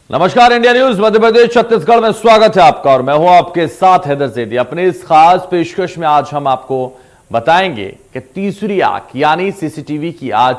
नमस्कार, India news Madhya Pradesh Chhattisgarh में स्वागत है आपका और मैं हूं आपके साथ हैदर ज़ैदी। अपने इस खास पेशकश में आज हम आपको बताएंगे कि तीसरी आंख यानी सीसीटीवी की आज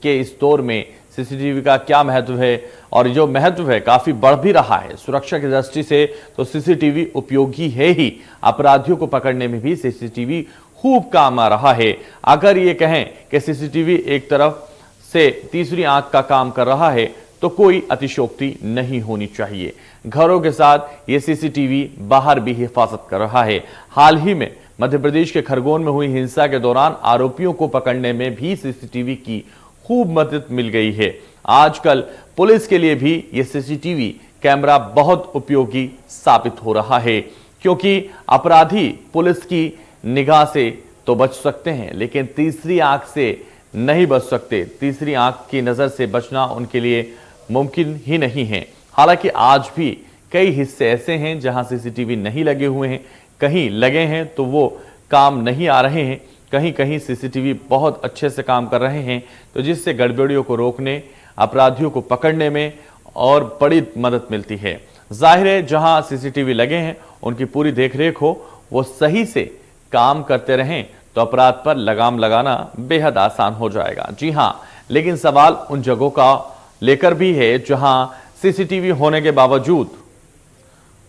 के इस दौर में सीसीटीवी का क्या महत्व है और जो महत्व है काफी बढ़ भी रहा है। सुरक्षा की दृष्टि से तो सीसीटीवी उपयोगी है ही, अपराधियों को पकड़ने में भी सीसीटीवी खूब काम आ रहा है। अगर ये कहें कि सीसीटीवी एक तरफ से तीसरी आंख का काम कर रहा है तो कोई अतिशयोक्ति नहीं होनी चाहिए। घरों के साथ ये सीसीटीवी बाहर भी हिफाजत कर रहा है। हाल ही में मध्य प्रदेश के खरगोन में हुई हिंसा के दौरान आरोपियों को पकड़ने में भी सीसीटीवी की खूब मदद मिल गई है। आजकल पुलिस के लिए भी ये सीसीटीवी कैमरा बहुत उपयोगी साबित हो रहा है, क्योंकि अपराधी पुलिस की निगाह से तो बच सकते हैं लेकिन तीसरी आंख से नहीं बच सकते। तीसरी आंख की नजर से बचना उनके लिए मुमकिन ही नहीं है। हालांकि आज भी कई हिस्से ऐसे हैं जहां सीसीटीवी नहीं लगे हुए हैं, कहीं लगे हैं तो वो काम नहीं आ रहे हैं, कहीं कहीं सीसीटीवी बहुत अच्छे से काम कर रहे हैं, तो जिससे गड़बड़ियों को रोकने, अपराधियों को पकड़ने में और बड़ी मदद मिलती है। जाहिर है जहां सीसीटीवी लगे हैं उनकी पूरी देखरेख हो, वो सही से काम करते रहें तो अपराध पर लगाम लगाना बेहद आसान हो जाएगा। जी हां, लेकिन सवाल उन जगहों का लेकर भी है जहां सीसीटीवी होने के बावजूद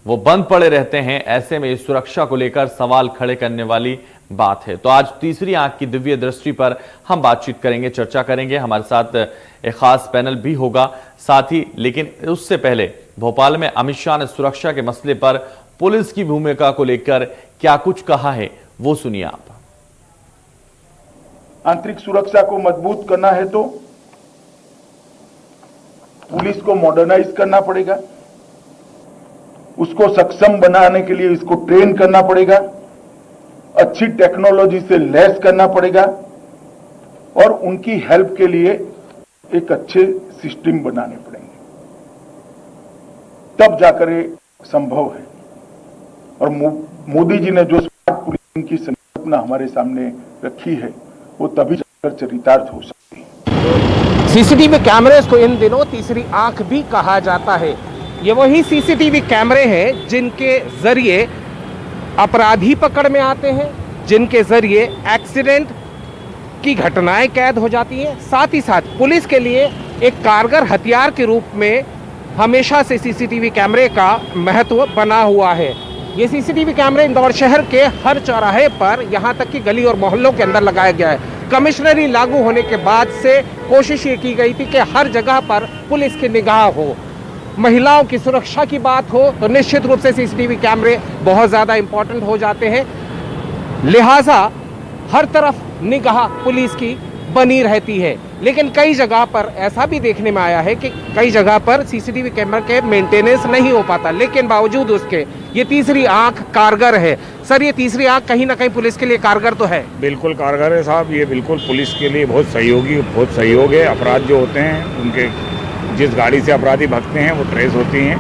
वो बंद पड़े रहते हैं। ऐसे में सुरक्षा को लेकर सवाल खड़े करने वाली बात है। तो आज तीसरी आंख की दिव्य दृष्टि पर हम बातचीत करेंगे, चर्चा करेंगे। हमारे साथ एक खास पैनल भी होगा साथ ही, लेकिन उससे पहले भोपाल में अमित शाह ने सुरक्षा के मसले पर पुलिस की भूमिका को लेकर क्या कुछ कहा है, वो सुनिए आप। आंतरिक सुरक्षा को मजबूत करना है तो पुलिस को मॉडर्नाइज करना पड़ेगा, उसको सक्षम बनाने के लिए इसको ट्रेन करना पड़ेगा, अच्छी टेक्नोलॉजी से लैस करना पड़ेगा और उनकी हेल्प के लिए एक अच्छे सिस्टम बनाने पड़ेंगे, तब जाकर ये संभव है। और मोदी जी ने जो स्मार्ट पुलिसिंग की संकल्पना हमारे सामने रखी है वो तभी जाकर चरितार्थ हो सकती है। सीसीटीवी कैमरे को इन दिनों तीसरी आंख भी कहा जाता है। ये वही सीसीटीवी कैमरे हैं जिनके जरिए अपराधी पकड़ में आते हैं, जिनके जरिए एक्सीडेंट की घटनाएं कैद हो जाती हैं। साथ ही साथ पुलिस के लिए एक कारगर हथियार के रूप में हमेशा से सीसीटीवी कैमरे का महत्व बना हुआ है। ये सीसीटीवी कैमरे इंदौर शहर के हर चौराहे पर, यहाँ तक कि गली और मोहल्लों के अंदर लगाया गया है। कमिश्नरी लागू होने के बाद से कोशिश ये की गई थी कि हर जगह पर पुलिस की निगाह हो। महिलाओं की सुरक्षा की बात हो तो निश्चित रूप से सीसीटीवी कैमरे बहुत ज़्यादा इंपॉर्टेंट हो जाते हैं। लिहाजा हर तरफ निगाह पुलिस की बनी रहती है। लेकिन कई जगह पर ऐसा भी देखने में आया है कि कई जगह पर सीसीटीवी कैमरा के मेंटेनेंस नहीं हो पाता, लेकिन बावजूद उसके ये तीसरी आंख कारगर है। सर, ये तीसरी आंख कहीं ना कहीं पुलिस के लिए कारगर तो है? बिल्कुल कारगर है साहब, ये बिल्कुल पुलिस के लिए बहुत सहयोग है। अपराध जो होते हैं उनके जिस गाड़ी से अपराधी भागते हैं वो ट्रेस होती हैं,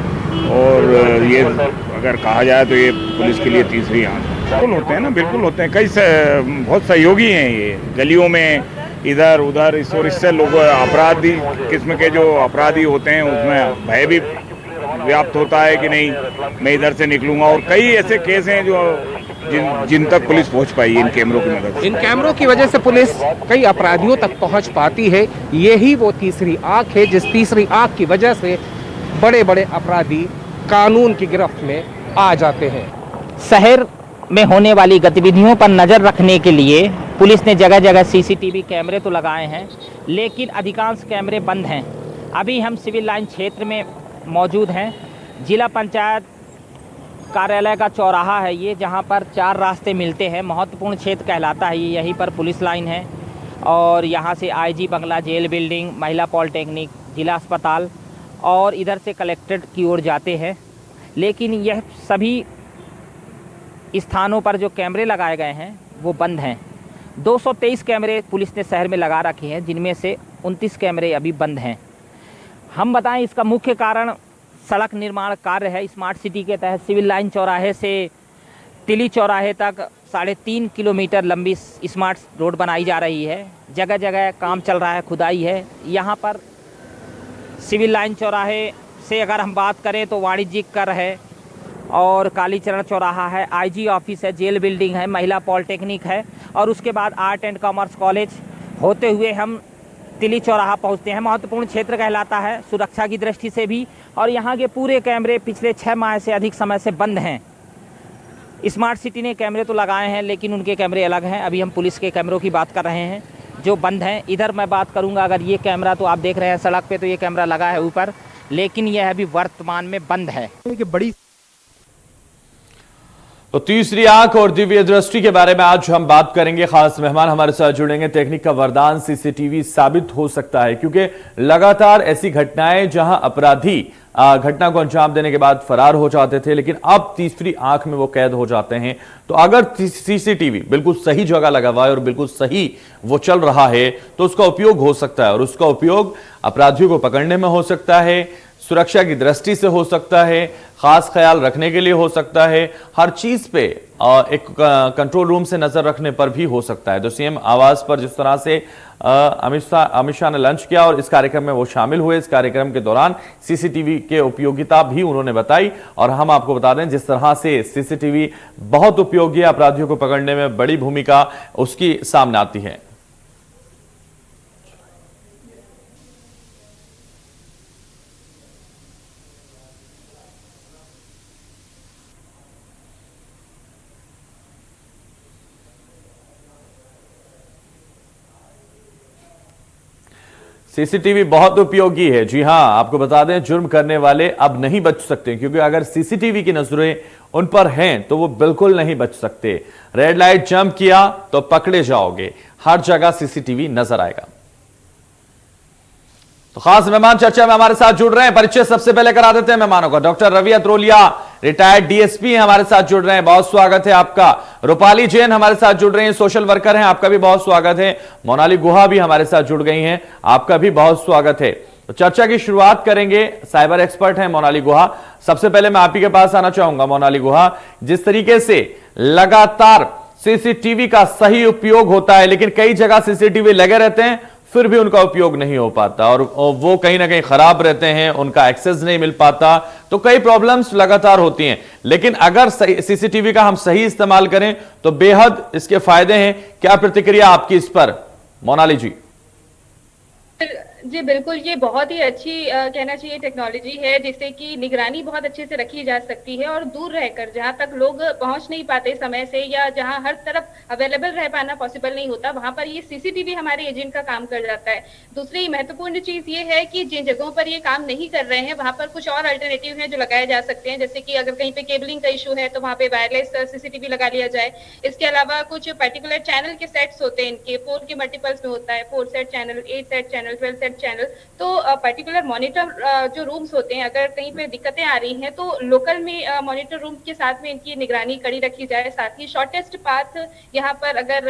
और ये अगर कहा जाए तो ये पुलिस के लिए तीसरी आंख बिल्कुल होते हैं ना, बिल्कुल होते हैं। बहुत सहयोगी हैं ये, गलियों में इधर उधर इससे लोग अपराधी किस्म के जो अपराधी होते हैं उसमें भय भी व्याप्त होता है कि नहीं मैं इधर से निकलूंगा। और कई ऐसे केस हैं जो जिन तक पुलिस पहुंच पाई इन कैमरों की मदद से। इन कैमरों की वजह से पुलिस कई अपराधियों तक पहुंच पाती है। यही वो तीसरी आंख है जिस तीसरी आंख की वजह से बड़े बड़े अपराधी कानून की गिरफ्त में आ जाते हैं। शहर में होने वाली गतिविधियों पर नज़र रखने के लिए पुलिस ने जगह जगह सीसीटीवी कैमरे तो लगाए हैं, लेकिन अधिकांश कैमरे बंद हैं। अभी हम सिविल लाइन क्षेत्र में मौजूद हैं। जिला पंचायत कार्यालय का चौराहा है ये, जहां पर 4 रास्ते मिलते हैं। महत्वपूर्ण क्षेत्र कहलाता है ये। यहीं पर पुलिस लाइन है और यहां से आईजी बंगला, जेल बिल्डिंग, महिला पॉलिटेक्निक, जिला अस्पताल और इधर से कलेक्ट्रेट की ओर जाते हैं। लेकिन यह सभी स्थानों पर जो कैमरे लगाए गए हैं वो बंद हैं। 223 कैमरे पुलिस ने शहर में लगा रखे हैं, जिनमें से 29 कैमरे अभी बंद हैं। हम बताएं इसका मुख्य कारण सड़क निर्माण कार्य है। स्मार्ट सिटी के तहत सिविल लाइन चौराहे से तिली चौराहे तक 3.5 किलोमीटर लंबी स्मार्ट रोड बनाई जा रही है। जगह जगह काम चल रहा है, खुदाई है। यहाँ पर सिविल लाइन चौराहे से अगर हम बात करें तो वाणिज्यिक कर है और कालीचरण चौराहा है, आईजी ऑफिस है, जेल बिल्डिंग है, महिला पॉलिटेक्निक है और उसके बाद आर्ट एंड कॉमर्स कॉलेज होते हुए हम तिली चौराहा पहुंचते हैं। महत्वपूर्ण क्षेत्र कहलाता है सुरक्षा की दृष्टि से भी। और यहाँ के पूरे कैमरे पिछले 6 माह से अधिक समय से बंद हैं। स्मार्ट सिटी ने कैमरे तो लगाए हैं लेकिन उनके कैमरे अलग हैं। अभी हम पुलिस के कैमरों की बात कर रहे हैं जो बंद हैं। इधर मैं बात करूंगा, अगर ये कैमरा तो आप देख रहे हैं सड़क पे, तो ये कैमरा लगा है ऊपर, लेकिन यह अभी वर्तमान में बंद है। बड़ी तो तीसरी आंख और दिव्य दृष्टि के बारे में आज हम बात करेंगे। खास मेहमान हमारे साथ जुड़ेंगे। टेक्निक का वरदान सीसीटीवी साबित हो सकता है क्योंकि लगातार ऐसी घटनाएं जहां अपराधी घटना को अंजाम देने के बाद फरार हो जाते थे, लेकिन अब तीसरी आंख में वो कैद हो जाते हैं। तो अगर सीसीटीवी बिल्कुल सही जगह लगा हुआ है और बिल्कुल सही वो चल रहा है तो उसका उपयोग हो सकता है और उसका उपयोग अपराधियों को पकड़ने में हो सकता है, सुरक्षा की दृष्टि से हो सकता है, खास ख्याल रखने के लिए हो सकता है, हर चीज पे एक कंट्रोल रूम से नजर रखने पर भी हो सकता है। तो सीएम आवास पर जिस तरह से अमित शाह ने लंच किया और इस कार्यक्रम में वो शामिल हुए, इस कार्यक्रम के दौरान सीसीटीवी के उपयोगिता भी उन्होंने बताई। और हम आपको बता दें जिस तरह से सीसीटीवी बहुत उपयोगी है, अपराधियों को पकड़ने में बड़ी भूमिका उसकी सामने आती है। सीसीटीवी बहुत उपयोगी है। जी हां, आपको बता दें जुर्म करने वाले अब नहीं बच सकते क्योंकि अगर सीसीटीवी की नजरें उन पर हैं तो वो बिल्कुल नहीं बच सकते। रेड लाइट जंप किया तो पकड़े जाओगे, हर जगह सीसीटीवी नजर आएगा। तो खास मेहमान चर्चा में हमारे साथ जुड़ रहे हैं। परिचय सबसे पहले करा देते हैं मेहमानों का। डॉक्टर रवि अत्रोलिया रिटायर्ड डीएसपी हमारे साथ जुड़ रहे हैं, बहुत स्वागत है आपका। रूपाली जैन हमारे साथ जुड़ रही हैं, सोशल वर्कर हैं, आपका भी बहुत स्वागत है। मोनाली गुहा भी हमारे साथ जुड़ गई हैं, आपका भी बहुत स्वागत है। तो चर्चा की शुरुआत करेंगे, साइबर एक्सपर्ट हैं मोनाली गुहा। सबसे पहले मैं आप ही के पास आना चाहूंगा मोनाली गुहा, जिस तरीके से लगातार सीसीटीवी का सही उपयोग होता है लेकिन कई जगह सीसीटीवी लगे रहते हैं फिर भी उनका उपयोग नहीं हो पाता और वो कहीं ना कहीं खराब रहते हैं, उनका एक्सेस नहीं मिल पाता, तो कई प्रॉब्लम्स लगातार होती हैं। लेकिन अगर सीसीटीवी का हम सही इस्तेमाल करें तो बेहद इसके फायदे हैं। क्या प्रतिक्रिया आपकी इस पर मोनाली जी? जी बिल्कुल, ये बहुत ही अच्छी कहना चाहिए टेक्नोलॉजी है जिससे कि निगरानी बहुत अच्छे से रखी जा सकती है और दूर रहकर जहां तक लोग पहुंच नहीं पाते समय से या जहां हर तरफ अवेलेबल रह पाना पॉसिबल नहीं होता, वहां पर ये सीसीटीवी हमारे एजेंट का काम कर जाता है। दूसरी महत्वपूर्ण चीज ये है कि जिन जगहों पर ये काम नहीं कर रहे हैं वहां पर कुछ और अल्टरनेटिव है जो लगाए जा सकते हैं, जैसे कि अगर कहीं पे केबलिंग का इशू है तो वहां पे वायरलेस सीसीटीवी लगा लिया जाए। इसके अलावा कुछ पर्टिकुलर चैनल के सेट्स होते हैं, इनके 4 के मल्टीपल्स में होता है, 4 set channel, 8 set channel, 12 set channel. तो पर्टिकुलर मॉनिटर जो रूम्स होते हैं, अगर कहीं पे दिक्कतें आ रही हैं तो लोकल में मॉनिटर रूम के साथ में इनकी निगरानी कड़ी रखी जाए। साथ ही शॉर्टेस्ट पाथ यहाँ पर अगर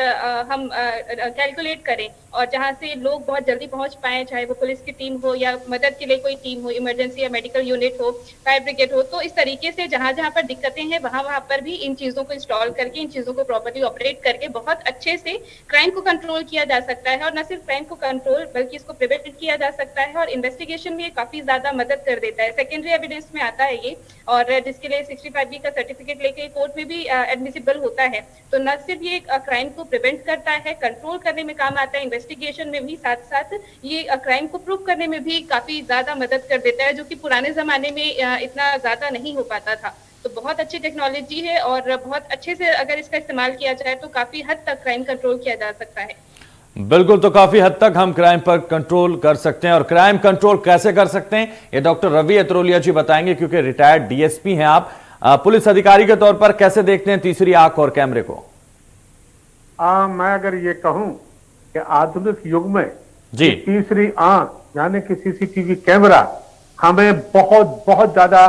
हम कैलकुलेट करें और जहाँ से लोग बहुत जल्दी पहुंच पाए, चाहे वो पुलिस की टीम हो या मदद के लिए कोई टीम हो, इमरजेंसी या मेडिकल यूनिट हो, फायर ब्रिगेड हो, तो इस तरीके से जहां जहां पर दिक्कतें हैं वहां पर भी इन चीजों को इंस्टॉल करके, इन चीजों को प्रॉपर्ली ऑपरेट करके बहुत अच्छे से क्राइम को कंट्रोल किया जा सकता है। और न सिर्फ क्राइम को कंट्रोल बल्कि इसको प्रिवेंट किया जा सकता है और इन्वेस्टिगेशन में काफी ज्यादा मदद कर देता है। सेकेंडरी एविडेंस में आता है ये, और जिसके लिए 65B का सर्टिफिकेट लेके कोर्ट में भी एडमिसिबल होता है। तो न सिर्फ ये क्राइम को प्रिवेंट करता है, कंट्रोल करने में काम आता है, इन्वेस्टिगेशन में भी साथ साथ ये क्राइम को प्रूव करने में भी काफी ज्यादा मदद कर देता है, जो कि पुराने जमाने में इतना ज्यादा नहीं हो पाता था। तो बहुत अच्छी टेक्नोलॉजी है और बहुत अच्छे से अगर इसका इस्तेमाल किया जाए तो काफी हद तक क्राइम कंट्रोल किया जा सकता है। बिल्कुल, तो काफी हद तक हम क्राइम पर कंट्रोल कर सकते हैं। और क्राइम कंट्रोल कैसे कर सकते हैं ये डॉक्टर रवि अत्रोलिया जी बताएंगे, क्योंकि रिटायर्ड डीएसपी हैं आप। पुलिस अधिकारी के तौर पर कैसे देखते हैं तीसरी आंख और कैमरे को? मैं अगर ये कहूं कि आधुनिक युग में जी तीसरी आंख यानी कि सीसीटीवी कैमरा हमें बहुत बहुत ज्यादा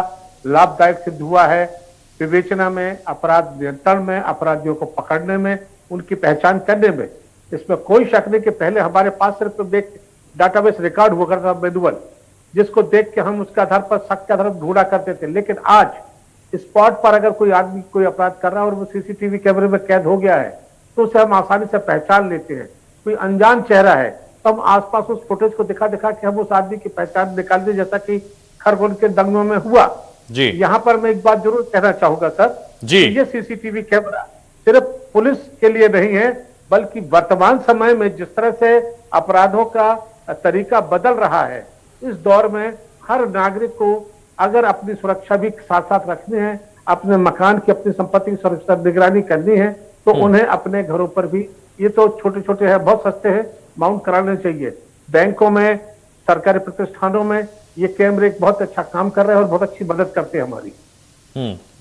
लाभदायक सिद्ध हुआ है। विवेचना में, अपराध नियंत्रण में, अपराधियों को पकड़ने में, उनकी पहचान करने में, इसमें कोई शक नहीं कि पहले हमारे पास सिर्फ एक डाटाबेस रिकॉर्ड हुआ करता था मैनुअल, जिसको देख के हम उसके आधार पर शक के आधार पर ढूंढा करते थे। लेकिन आज स्पॉट पर अगर कोई आदमी कोई अपराध कर रहा है और वो सीसीटीवी कैमरे में कैद हो गया है तो उसे हम आसानी से पहचान लेते हैं। कोई अनजान चेहरा है तो हम आसपास उस फुटेज को दिखा दिखा के हम उस आदमी की पहचान निकाल दें, जैसा कि खरगोन के दंगों में हुआ। जी यहाँ पर मैं एक बात जरूर कहना चाहूंगा सर, जी कि ये सीसीटीवी कैमरा सिर्फ पुलिस के लिए नहीं है, बल्कि वर्तमान समय में जिस तरह से अपराधों का तरीका बदल रहा है, इस दौर में हर नागरिक को अगर अपनी सुरक्षा भी साथ साथ रखनी है, अपने मकान की, अपनी संपत्ति की सुरक्षा निगरानी करनी है, तो उन्हें अपने घरों पर भी, ये तो छोटे छोटे हैं, बहुत सस्ते हैं, माउंट कराने चाहिए। बैंकों में, सरकारी प्रतिष्ठानों में ये कैमरे बहुत अच्छा काम कर रहे हैं और बहुत अच्छी मदद करते हैं हमारी।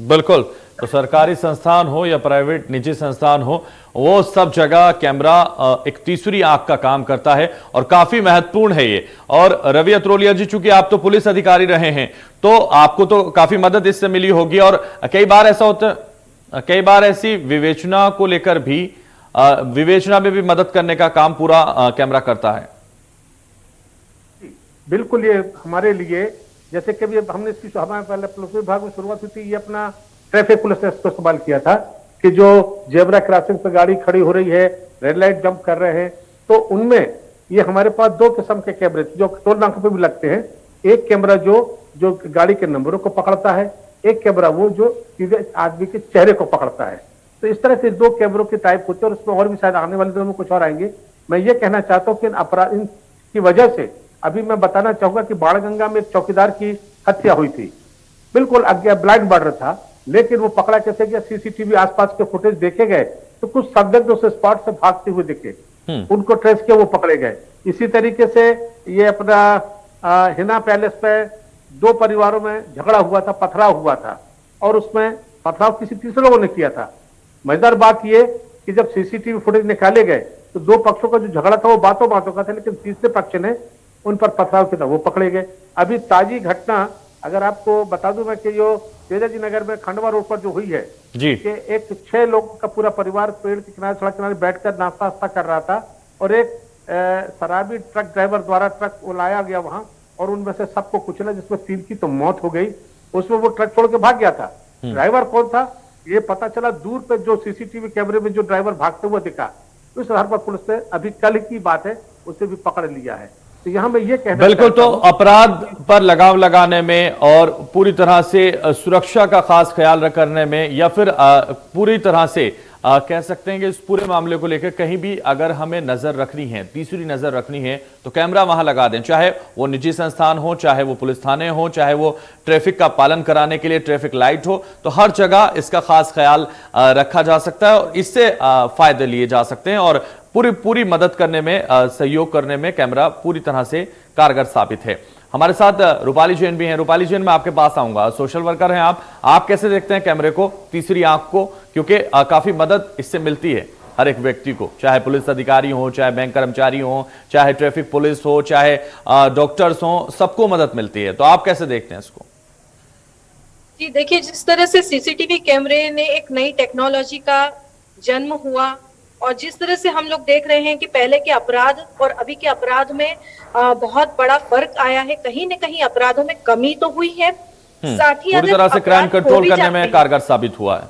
बिल्कुल। तो सरकारी संस्थान हो या प्राइवेट निजी संस्थान हो, वो सब जगह कैमरा एक तीसरी आंख का काम करता है और काफी महत्वपूर्ण है ये। और रवि अत्रोलिया जी, चूंकि आप तो पुलिस अधिकारी रहे हैं, तो आपको तो काफी मदद इससे मिली होगी। और कई बार ऐसा होता है, कई बार ऐसी विवेचना को लेकर भी, विवेचना में भी मदद करने का काम पूरा कैमरा करता है। बिल्कुल, ये हमारे लिए, जैसे कि अभी हमने इसकी, हमारे पहले पुलिस विभाग में शुरुआत हुई थी, ये अपना ट्रैफिक पुलिस ने इसको इस्तेमाल किया था कि जो जेब्रा क्रॉसिंग पे गाड़ी खड़ी हो रही है, रेड लाइट जंप कर रहे हैं, तो उनमें ये हमारे पास दो किस्म के कैमरे जो टोल नाकों पे भी लगते हैं। एक कैमरा जो गाड़ी के नंबरों को पकड़ता है, एक कैमरा वो जो सीधे आदमी के चेहरे को पकड़ता है। तो इस तरह से दो कैमरों की टाइप होती है और उसमें और भी शायद आने वाले दिनों में कुछ और आएंगे। मैं ये कहना चाहता हूँ कि अपराध की वजह से, अभी मैं बताना चाहूंगा कि बाणगंगा में एक चौकीदार की हत्या हुई थी, बिल्कुल ब्लाइंड मर्डर था, लेकिन वो पकड़ा कैसे गया? सीसीटीवी आसपास के फुटेज देखे गए तो कुछ संदिग्ध उस स्पॉट से भागते हुए दिखे, उनको ट्रेस किया, वो पकड़े गए। इसी तरीके से ये अपना हिना पैलेस पे दो परिवारों में झगड़ा हुआ था, पथराव हुआ था, और उसमें पथराव किसी तीसरे लोगों ने किया था। मजेदार बात ये कि जब सीसीटीवी फुटेज निकाले गए तो दो पक्षों का जो झगड़ा था वो बातों बातों का था, लेकिन तीसरे पक्ष ने उन पर पथराव किया था, वो पकड़े गए। अभी ताजी घटना अगर आपको बता दूं मैं कि जो तेजाजी नगर में खंडवा रोड पर जो हुई है जी, कि एक 6 लोगों का पूरा परिवार पेड़ के किनारे, सड़क किनारे बैठकर नाश्ता वास्ता कर रहा था, और एक शराबी ट्रक ड्राइवर द्वारा ट्रक लाया गया वहां, और उनमें से सबको कुचला, जिसमें 3 की तो मौत हो गई। उसमें वो ट्रक छोड़ के भाग गया था। ड्राइवर कौन था ये पता चला दूर पे, जो सीसीटीवी कैमरे में जो ड्राइवर भागते हुए दिखा, उस आधार पर पुलिस ने, अभी कल की बात है, उसे भी पकड़ लिया है। तो यहाँ मैं ये कहना बिल्कुल। तो अपराध पर लगाम लगाने में और पूरी तरह से सुरक्षा का खास ख्याल करने में, या फिर पूरी तरह से कह सकते हैं कि इस पूरे मामले को लेकर कहीं भी अगर हमें नजर रखनी है, तीसरी नजर रखनी है, तो कैमरा वहां लगा दें, चाहे वो निजी संस्थान हो, चाहे वो पुलिस थाने हो, चाहे वो ट्रैफिक का पालन कराने के लिए ट्रैफिक लाइट हो, तो हर जगह इसका खास ख्याल रखा जा सकता है और इससे फायदे लिए जा सकते हैं। और पूरी मदद करने में, सहयोग करने में कैमरा पूरी तरह से कारगर साबित है। हमारे साथ रूपाली जैन भी हैं। रूपाली जैन, मैं आपके पास आऊंगा, सोशल वर्कर हैं आप कैसे देखते हैं कैमरे को, तीसरी आंख को, क्योंकि काफी मदद इससे मिलती है हर एक व्यक्ति को, चाहे पुलिस अधिकारी हो, चाहे बैंक कर्मचारी हो, चाहे ट्रैफिक पुलिस हो, चाहे डॉक्टर्स हो, सबको मदद मिलती है। तो आप कैसे देखते हैं इसको? जी देखिए, जिस तरह से सीसीटीवी कैमरे ने एक नई टेक्नोलॉजी का जन्म हुआ, और जिस तरह से हम लोग देख रहे हैं कि पहले के अपराध और अभी के अपराध में बहुत बड़ा फर्क आया है, कहीं न कहीं अपराधों में कमी तो हुई है, साथ ही पूरी तरह से क्राइम कंट्रोल करने में कारगर साबित हुआ है।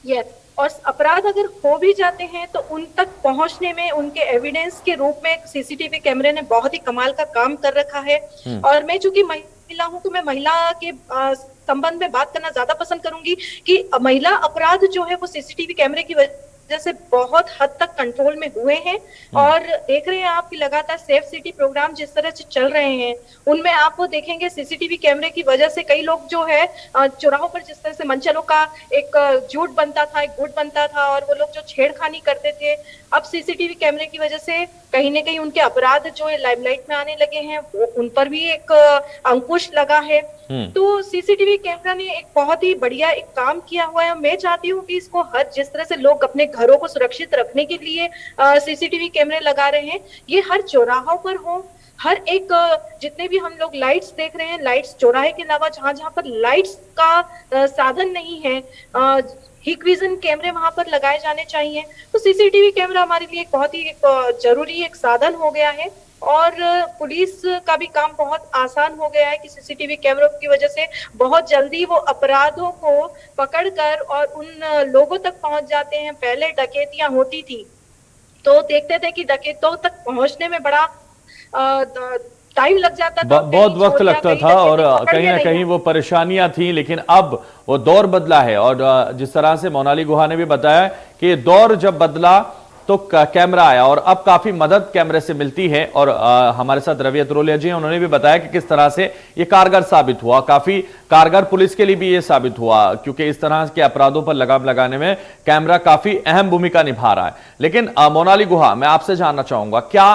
यस, और अपराध अगर हो भी जाते हैं तो उन तक पहुंचने में उनके एविडेंस के रूप में सीसीटीवी कैमरे ने बहुत ही कमाल का काम कर रखा है। और मैं चूंकि महिला हूं तो मैं महिला के संबंध में बात करना ज्यादा पसंद करूंगी कि महिला अपराध जो है वो सीसीटीवी कैमरे की जैसे बहुत हद तक कंट्रोल में हुए हैं। और देख रहे हैं आप कि लगातार सेफ सिटी प्रोग्राम जिस तरह से चल रहे हैं, उनमें आप वो देखेंगे सीसीटीवी कैमरे की वजह से कई लोग जो है चौराहों पर जिस तरह से मंचलों का एक झूठ बनता था, एक गुट बनता था, और वो लोग जो छेड़खानी करते थे, अब सीसीटीवी कैमरे की वजह से कहीं न कहीं उनके अपराध जो है लाइमलाइट में आने लगे हैं, वो उन पर भी एक अंकुश लगा है। तो सीसीटीवी कैमरा ने एक बहुत ही बढ़िया एक काम किया हुआ है। मैं चाहती हूँ कि इसको हर, जिस तरह से लोग अपने घरों को सुरक्षित रखने के लिए सीसीटीवी कैमरे लगा रहे हैं, ये हर चौराहों पर हो, हर एक जितने भी हम लोग लाइट्स देख रहे हैं, लाइट्स चौराहे के अलावा जहां जहां पर लाइट्स का साधन नहीं है, हिक विजन कैमरे वहां पर लगाए जाने चाहिए। तो सीसीटीवी कैमरा हमारे लिए एक बहुत ही जरूरी एक साधन हो गया है, और पुलिस का भी काम बहुत आसान हो गया है कि सीसीटीवी कैमरों की वजह से बहुत जल्दी वो अपराधों को पकड़कर और उन लोगों तक पहुंच जाते हैं। पहले डकैतियां होती थी तो देखते थे कि डकैतों तक पहुंचने में बड़ा टाइम लग जाता था, बहुत कहीं वक्त छोड़ दिया, लगता कहीं था और पकड़ कहीं में ना नहीं कहीं आया। वो परेशानियां थी, लेकिन अब वो दौर बदला है। और जिस तरह से मोनाली गुहा ने भी बताया कि ये दौर जब बदला तो कैमरा आया और अब काफी मदद कैमरे से मिलती है। और हमारे साथ रवि अत्रोलिया जी हैं, उन्होंने भी बताया कि किस तरह से ये कारगर साबित हुआ, काफी कारगर पुलिस के लिए भी ये साबित हुआ, क्योंकि इस तरह के अपराधों पर लगाम लगाने में कैमरा काफी अहम भूमिका निभा रहा है। लेकिन मोनाली गुहा, मैं आपसे जानना चाहूंगा, क्या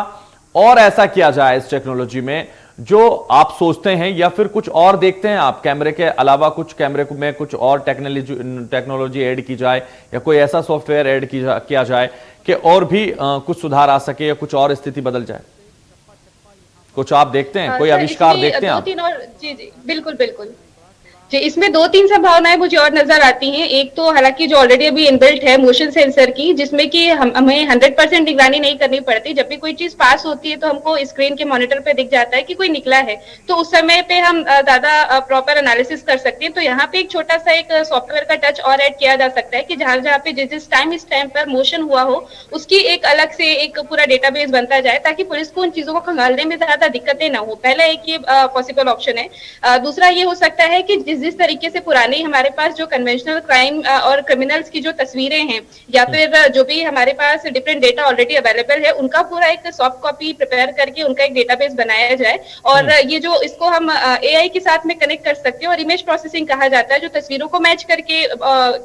और ऐसा किया जाए इस टेक्नोलॉजी में जो आप सोचते हैं, या फिर कुछ और देखते हैं आप कैमरे के अलावा, कुछ कैमरे में कुछ और टेक्नोलॉजी ऐड की जाए या कोई ऐसा सॉफ्टवेयर ऐड किया जाए कि और भी कुछ सुधार आ सके या कुछ और स्थिति बदल जाए? कुछ आप देखते हैं, कोई सर, आविष्कार इसमें देखते हैं दो आप? तीन और जी बिल्कुल बिल्कुल जी, इसमें दो तीन संभावनाएं मुझे और नजर आती हैं। एक तो हालांकि जो ऑलरेडी अभी इनबिल्ट है मोशन सेंसर की, जिसमें कि हमें 100% निगरानी नहीं करनी पड़ती। जब भी कोई चीज पास होती है तो हमको स्क्रीन के मॉनिटर पे दिख जाता है कि कोई निकला है, तो उस समय पे हम ज्यादा प्रॉपर एनालिसिस कर सकते हैं। तो यहाँ पे एक छोटा सा एक सॉफ्टवेयर का टच और ऐड किया जा सकता है कि जहां जहां पे जिस टाइम इस टाइम पर मोशन हुआ हो, उसकी एक अलग से एक पूरा डेटाबेस बनता जाए, ताकि पुलिस को उन चीजों को खंगालने में ज्यादा दिक्कतें ना हो। पहला एक ये पॉसिबल ऑप्शन है। दूसरा ये हो सकता है कि जिस तरीके से पुरानी हमारे पास जो कन्वेंशनल क्राइम और क्रिमिनल्स की जो तस्वीरें हैं, या फिर जो भी हमारे पास डिफरेंट डेटा ऑलरेडी अवेलेबल है, उनका पूरा एक सॉफ्ट कॉपी प्रिपेयर करके उनका एक डेटाबेस बनाया जाए। और ये जो इसको हम एआई के साथ में कनेक्ट कर सकते हैं, और इमेज प्रोसेसिंग कहा जाता है, जो तस्वीरों को मैच करके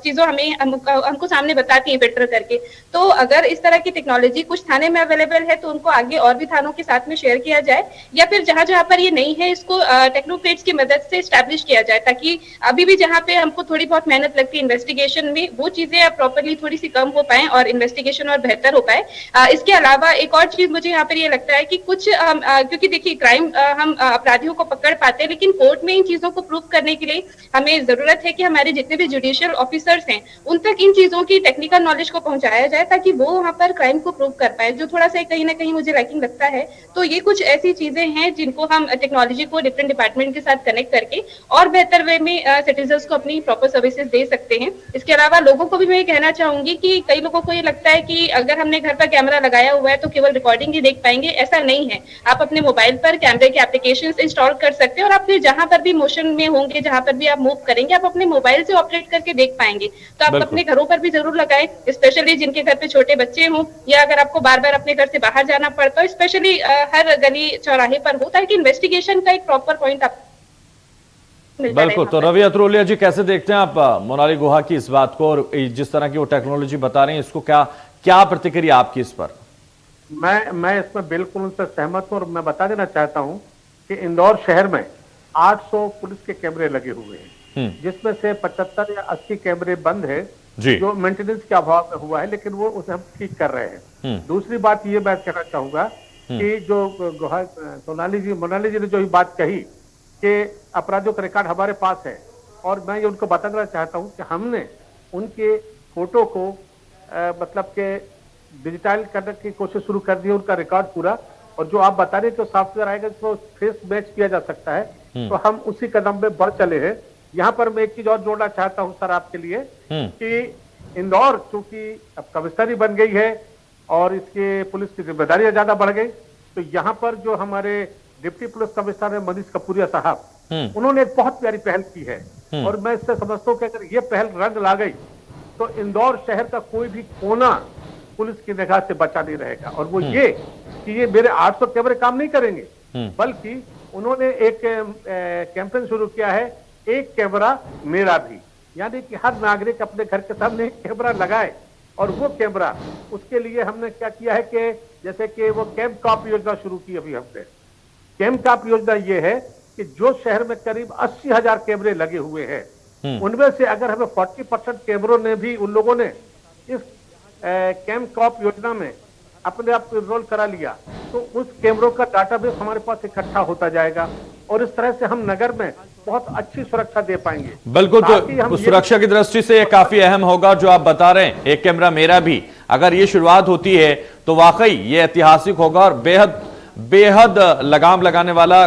चीजों हमको सामने बताती है फिल्टर करके। तो अगर इस तरह की टेक्नोलॉजी कुछ थाने में अवेलेबल है तो उनको आगे और भी थानों के साथ में शेयर किया जाए, या फिर जहां जहां पर ये नहीं है इसको टेक्नोक्रेट्स की मदद से स्टैब्लिश किया जाए, ताकि अभी भी जहां पे हमको थोड़ी बहुत मेहनत लगती है इन्वेस्टिगेशन में, वो चीजें प्रॉपरली थोड़ी सी कम हो पाए और इन्वेस्टिगेशन और बेहतर हो पाए। इसके अलावा एक और चीज मुझे यहाँ पर ये लगता है कि कुछ क्योंकि देखिए क्राइम हम अपराधियों को पकड़ पाते हैं, लेकिन कोर्ट में इन चीजों को प्रूव करने के लिए हमें जरूरत है कि हमारे जितने भी जुडिशियल ऑफिसर्स हैं उन तक इन चीजों की टेक्निकल नॉलेज को पहुंचाया जाए, ताकि वो वहां पर क्राइम को प्रूव कर पाए, जो थोड़ा सा कहीं ना कहीं मुझे लैकिंग लगता है। तो ये कुछ ऐसी चीजें हैं जिनको हम टेक्नोलॉजी को डिफरेंट डिपार्टमेंट के साथ कनेक्ट करके और बेहतर वे में सिटीजन्स को अपनी प्रॉपर सर्विसेज दे सकते हैं। इसके अलावा लोगों को भी मैं कहना चाहूंगी कि कई लोगों को ये लगता है कि अगर हमने घर पर कैमरा लगाया हुआ है तो केवल रिकॉर्डिंग ही देख पाएंगे, ऐसा नहीं है। आप अपने मोबाइल पर कैमरे के एप्लीकेशंस इंस्टॉल कर सकते हैं, और आप फिर जहां पर भी मोशन में होंगे, जहां पर भी आप मूव करेंगे, आप अपने मोबाइल से ऑपरेट करके देख पाएंगे। तो आप अपने घरों पर भी जरूर लगाएं, स्पेशली जिनके घर पे छोटे बच्चे हों, या अगर आपको बार बार अपने घर से बाहर जाना पड़ता हो, स्पेशली हर गली चौराहे पर हो, ताकि इन्वेस्टिगेशन का एक प्रॉपर पॉइंट आप बिल्कुल। तो रवि अत्रोलिया जी, कैसे देखते हैं आप मोनाली गुहा की इस बात को, और जिस तरह की वो टेक्नोलॉजी बता रही है, इसको क्या प्रतिक्रिया आपकी इस पर? मैं इसमें बिल्कुल उनसे सहमत हूं, और मैं बता देना चाहता हूं कि इंदौर शहर में 800 पुलिस के कैमरे लगे हुए हैं, जिसमें से 75 या 80 कैमरे बंद है, जो मेंटेनेंस के अभाव में हुआ है, लेकिन वो उसे हम ठीक कर रहे हैं। दूसरी बात ये मैं कहना चाहूंगा कि जो मोनाली जी ने जो ये बात कही कि अपराधियों का रिकॉर्ड हमारे पास है, और मैं ये उनको बताना चाहता हूं कि हमने उनके फोटो को मतलब के डिजिटाइज करने की कोशिश शुरू कर दी है, उनका रिकॉर्ड पूरा। और जो आप बता रहे हैं, जो सॉफ्टवेयर आएगा जिसको फेस मैच किया जा सकता है, तो हम उसी कदम में बढ़ चले हैं। यहाँ पर मैं एक चीज और जोड़ना चाहता हूँ सर आपके लिए, कि इंदौर चूंकि अब कमिश्नरी बन गई है और इसके पुलिस की जिम्मेदारियां ज्यादा बढ़ गई, तो यहाँ पर जो हमारे डिप्टी पुलिस कमिश्नर है मनीष कपूरिया साहब, उन्होंने एक बहुत प्यारी पहल की है, और मैं इससे समझता हूँ कि अगर ये पहल रंग ला गई तो इंदौर शहर का कोई भी कोना पुलिस की निगाह से बचा नहीं रहेगा। और वो ये कि ये मेरे 800 कैमरे काम नहीं करेंगे, बल्कि उन्होंने एक कैंपेन शुरू किया है, एक कैमरा मेरा भी, यानी कि हर नागरिक अपने घर के सामने एक कैमरा लगाए। और वो कैमरा, उसके लिए हमने क्या किया है कि जैसे कि वो कैंप कॉप योजना शुरू की अभी हमने। कैंप कॉप योजना ये है कि जो शहर में करीब 80,000 कैमरे लगे हुए हैं, उनमें से अगर हमें 40% कैमरों ने भी, उन लोगों ने इस कैंप कॉप योजना में अपने आप एनरोल करा लिया, तो उस कैमरों का डाटाबेस हमारे पास इकट्ठा होता जाएगा, और इस तरह से हम नगर में बहुत अच्छी सुरक्षा दे पाएंगे। बिल्कुल। तो सुरक्षा की दृष्टि से ये काफी अहम होगा जो आप बता रहे हैं, एक कैमरा मेरा भी, अगर ये शुरुआत होती है तो वाकई ये ऐतिहासिक होगा और बेहद लगाम लगाने वाला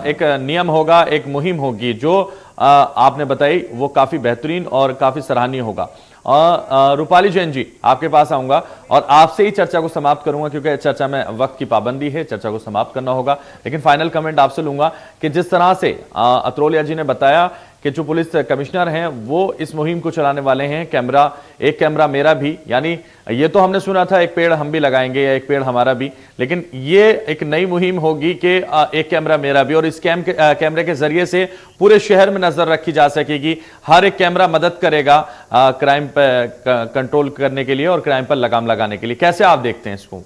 एक नियम होगा, एक मुहिम होगी जो आपने बताई, वो काफी बेहतरीन और काफी सराहनीय होगा। रूपाली जैन जी, आपके पास आऊंगा और आपसे ही चर्चा को समाप्त करूंगा, क्योंकि चर्चा में वक्त की पाबंदी है, चर्चा को समाप्त करना होगा। लेकिन फाइनल कमेंट आपसे लूंगा कि जिस तरह से अतरोलिया जी ने बताया कि जो पुलिस कमिश्नर हैं वो इस मुहिम को चलाने वाले हैं, एक कैमरा मेरा भी, यानी ये तो हमने सुना था एक पेड़ हम भी लगाएंगे या एक पेड़ हमारा भी, लेकिन ये एक नई मुहिम होगी कि एक कैमरा मेरा भी, और इस कैमरे के जरिए से पूरे शहर में नजर रखी जा सकेगी। हर एक कैमरा मदद करेगा क्राइम पर कंट्रोल करने के लिए और क्राइम पर लगाम लगाने के लिए। कैसे आप देखते हैं इसको?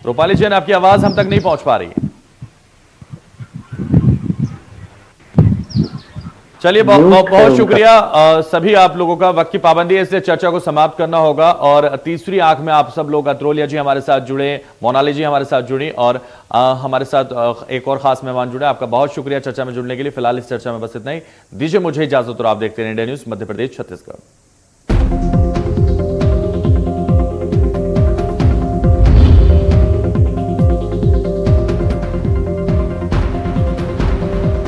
रूपाली जैन, आपकी आवाज हम तक नहीं पहुंच पा रही है। चलिए, बहुत शुक्रिया सभी आप लोगों का। वक्त की पाबंदी है इसलिए चर्चा को समाप्त करना होगा। और तीसरी आंख में आप सब लोग, अतरोलिया जी हमारे साथ जुड़े, मोनाली जी हमारे साथ जुड़ी और हमारे साथ एक और खास मेहमान जुड़े। आपका बहुत शुक्रिया चर्चा में जुड़ने के लिए। फिलहाल इस चर्चा में बस इतना ही। दीजिए मुझे इजाजत और आप देखते रहिए इंडिया न्यूज मध्य प्रदेश छत्तीसगढ़।